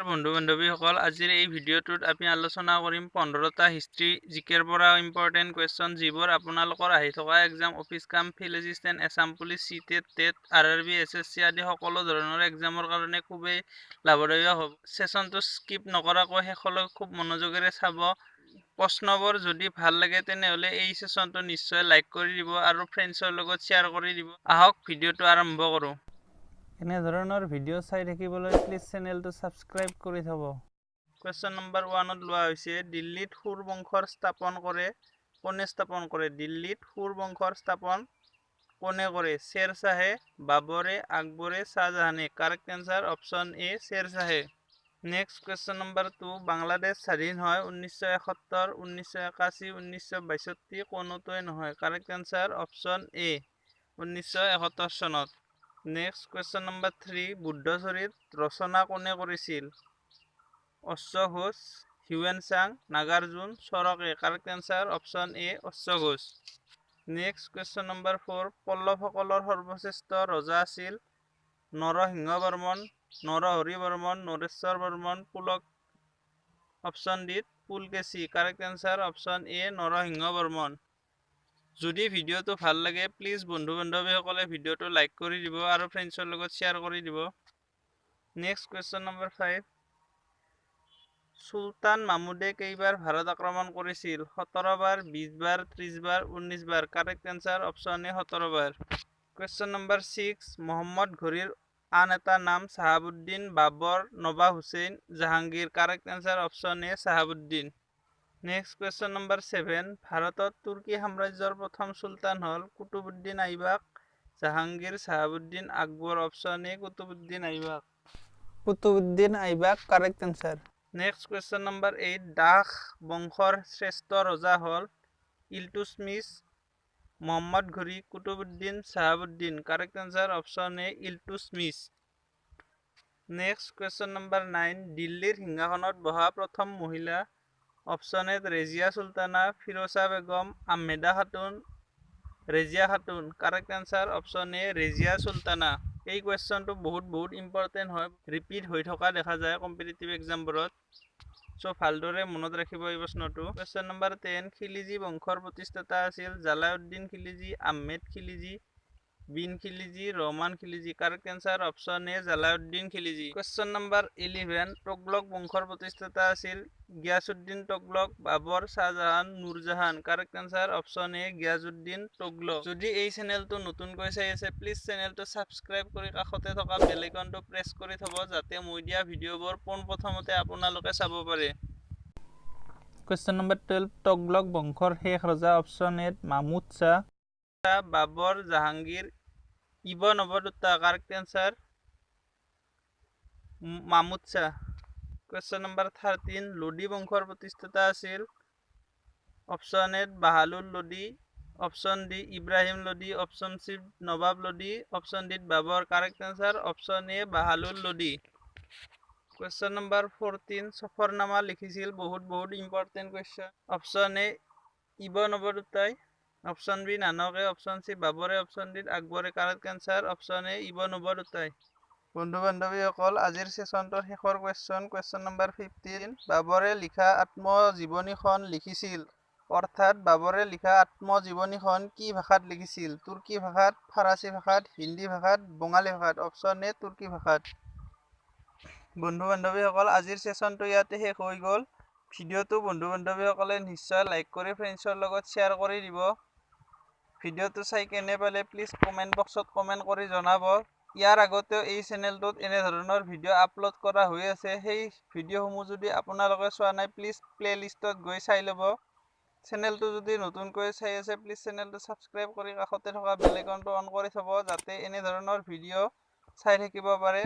বন্ধু বান্ধৱীসকল আজিৰ এই ভিডিঅ'টোত আমি আলোচনা কৰিম 15টা হিষ্ট্ৰী জিকেৰ পৰা ইম্পৰ্টেণ্ট কুৱেশ্যন যিবোৰ আপোনালোকৰ আহি থকা exam office cum field assistant Assam police CTET TET RRB SSC আদি সকলো ধৰণৰ এক্সামৰ কাৰণে খুবেই লাভদায়ক হ'ব। সেশনটো স্কিপ নকৰাকৈ শেষলৈ খুব মনোযোগেৰে চাব। প্ৰশ্নবোৰ যদি ভাল লাগে তেনেহ'লে এই সেশনটো নিশ্চয় লাইক কৰি দিব আৰু ফ্ৰেণ্ডছৰ লগত শ্বেয়াৰ কৰি দিব। আহক ভিডিঅ'টো আৰম্ভ কৰোঁ। এনে ধৰণৰ ভিডিঅ' চাই থাকিবলৈ প্লিজ চেনেলটো ছাবস্ক্ৰাইব কৰি থব। কুৱেশ্যন নম্বৰ 1ত লোৱা হৈছে দিল্লীত সুৰ বংশৰ স্থাপন কোনে স্থাপন কৰে? দিল্লীত সুৰ বংশৰ স্থাপন কোনে কৰে? শ্বেৰ শ্বাহে, বাবৰে, আকবৰে, শ্বাহজাহানে। Correct answer option A Sher শ্বাহে। নেক্সট কুৱেশ্যন নম্বৰ 2 বাংলাদেশ স্বাধীন হয় 1971, 1981, 1962 কোনোটোৱে নহয়। কাৰেক্ট এনসাৰ অপশ্যন এ 1971 চনত। নেক্সট কুৱেশ্যন নম্বৰ 3 বুদ্ধচৰিত ৰচনা কোনে কৰিছিল? অশ্বঘোষ, হিউৱেন চাং, নাগাৰ্জুন, চৰকে। কাৰেক্ট এনসাৰ অপশ্যন এ অশ্বঘোষ। নেক্সট কুৱেশ্যন নম্বৰ 4 পল্লৱসকলৰ সৰ্বশ্ৰেষ্ঠ ৰজা আছিল Narasimha Varman, Narahari Varman, Nareshwar Varman, Pulak. Option D Pulakeshi. Correct answer option A Narasimha Varman. যদি ভিডিঅ'টো ভাল লাগে প্লিজ বন্ধু বান্ধৱীসকলে ভিডিঅ'টো লাইক কৰি দিব আৰু ফ্ৰেণ্ডছৰ লগত শ্বেয়াৰ কৰি দিব। নেক্সট কুৱেশ্যন নম্বৰ 5 চুলতান মাহমুদে কেইবাৰ ভাৰত আক্ৰমণ কৰিছিল? 17 বাৰ, 20 বাৰ, 30 বাৰ, 19 বাৰ। কাৰেক্ট এনসাৰ অপশ্যন এ 17 বাৰ। কুৱেশ্যন নম্বৰ 6 মহম্মদ ঘড়ীৰ আন এটা নাম Shahabuddin, Babur, Nawab Hussain, Jahangir. Correct answer option A Shahabuddin. Next question number 7 ভাৰতত তুৰ্কী সাম্ৰাজ্যৰ প্ৰথম চুলতান হ'ল Qutubuddin Aibak, Jahangir, Shahabuddin, Akbar. Option A Qutubuddin Aibak. Qutubuddin Aibak correct answer. Next question number 8 দাস বংশৰ শ্ৰেষ্ঠ ৰজা হ'ল ইলটুটমিছ, মহম্মদ ঘড়ী, Qutubuddin, Shahabuddin. Correct answer option A Iltutmish. Next question number 9 দিল্লীৰ সিংহাসনত বহা প্ৰথম মহিলা? Option A Razia Sultana, Firoza Begum, Ahmeda Khatun, Razia Khatun. Correct answer option A Razia Sultana. এই কুৱেশ্যনটো বহুত ইম্পৰ্টেণ্ট হয়, ৰিপিট হৈ থকা দেখা যায় কম্পিটিটিভ এক্সামবোৰত। চ' ভালদৰে মনত ৰাখিব এই প্ৰশ্নটো। কুৱেশ্যন নম্বৰ 10 খিলিজী বংশৰ প্ৰতিষ্ঠাতা আছিল Jalaluddin Khilji, Ahmed Khilji, Bin Khilji, Rahman Khilji. Correct answer option A Jalaluddin Khilji. Question number 11 Tughlaq বংশৰ প্ৰতিষ্ঠাতা আছিল Ghiyasuddin Tughlaq, Babur, Shahjahan, Nurjahan. Correct answer option A Ghiyasuddin Tughlaq. যদি এই চেনেলটো নতুনকৈ চাই আছে প্লিজ চেনেলটো ছাবস্ক্ৰাইব কৰি কাষতে থকা বেল আইকনটো প্ৰেছ কৰি থব যাতে মই দিয়া ভিডিঅ'বোৰ পোনপ্ৰথমতে আপোনালোকে চাব পাৰে। কুৱেশ্যন নম্বৰ 12 তোগলক বংশৰ শেষ ৰজা? Option A Mahmud Shah, Babur, Jahangir, Ibn Battuta. Correct answer Mahmud Shah. Question number 13 Lodi বংশৰ প্ৰতিষ্ঠাতা আছিল? Option A Bahlul Lodi, option D Ibrahim Lodi, option C Nawab Lodi, option D Babur. Correct answer option A Bahlul Lodi. Question number 14 সফৰনামা লিখিছিল? বহুত important question. Option A Ibn বতুতাই, অপশ্যন বি নানকে, অপশ্যন চি বাবৰে, অপশ্যন ডি আকবৰে। Correct answer option A Ibn বতুতাই। বন্ধু বান্ধৱীসকল আজিৰ সেশনটোৰ শেষৰ কুৱেশ্যন নম্বৰ 15 বাবৰে লিখা আত্মজীৱনীখন লিখিছিল? অৰ্থাৎ বাবৰে লিখা আত্মজীৱনীখন কি ভাষাত লিখিছিল? তুৰ্কী ভাষাত, ফাৰাচী ভাষাত, হিন্দী ভাষাত, বঙালী ভাষাত। অপশ্যন এ তুৰ্কী ভাষাত। বন্ধু বান্ধৱীসকল আজিৰ সেশনটো ইয়াতে শেষ হৈ গ'ল। ভিডিঅ'টো বন্ধু বান্ধৱীসকলে নিশ্চয় লাইক কৰি ফ্ৰেণ্ডছৰ লগত শ্বেয়াৰ কৰি দিব। ভিডিঅ'টো চাই কেনে পালে প্লিজ কমেণ্ট বক্সত কমেণ্ট কৰি জনাব। ইয়াৰ আগতেও এই চেনেলটোত এনেধৰণৰ ভিডিঅ' আপলোড কৰা হৈ আছে, সেই ভিডিঅ'সমূহ যদি আপোনালোকে চোৱা নাই প্লিজ প্লেলিষ্টত গৈ চাই ল'ব। চেনেলটো যদি নতুনকৈ চাই আছে প্লিজ চেনেলটো ছাবস্ক্ৰাইব কৰি কাষতে থকা বেল আইকনটো অন কৰি থব যাতে এনেধৰণৰ ভিডিঅ' চাই থাকিব পাৰে।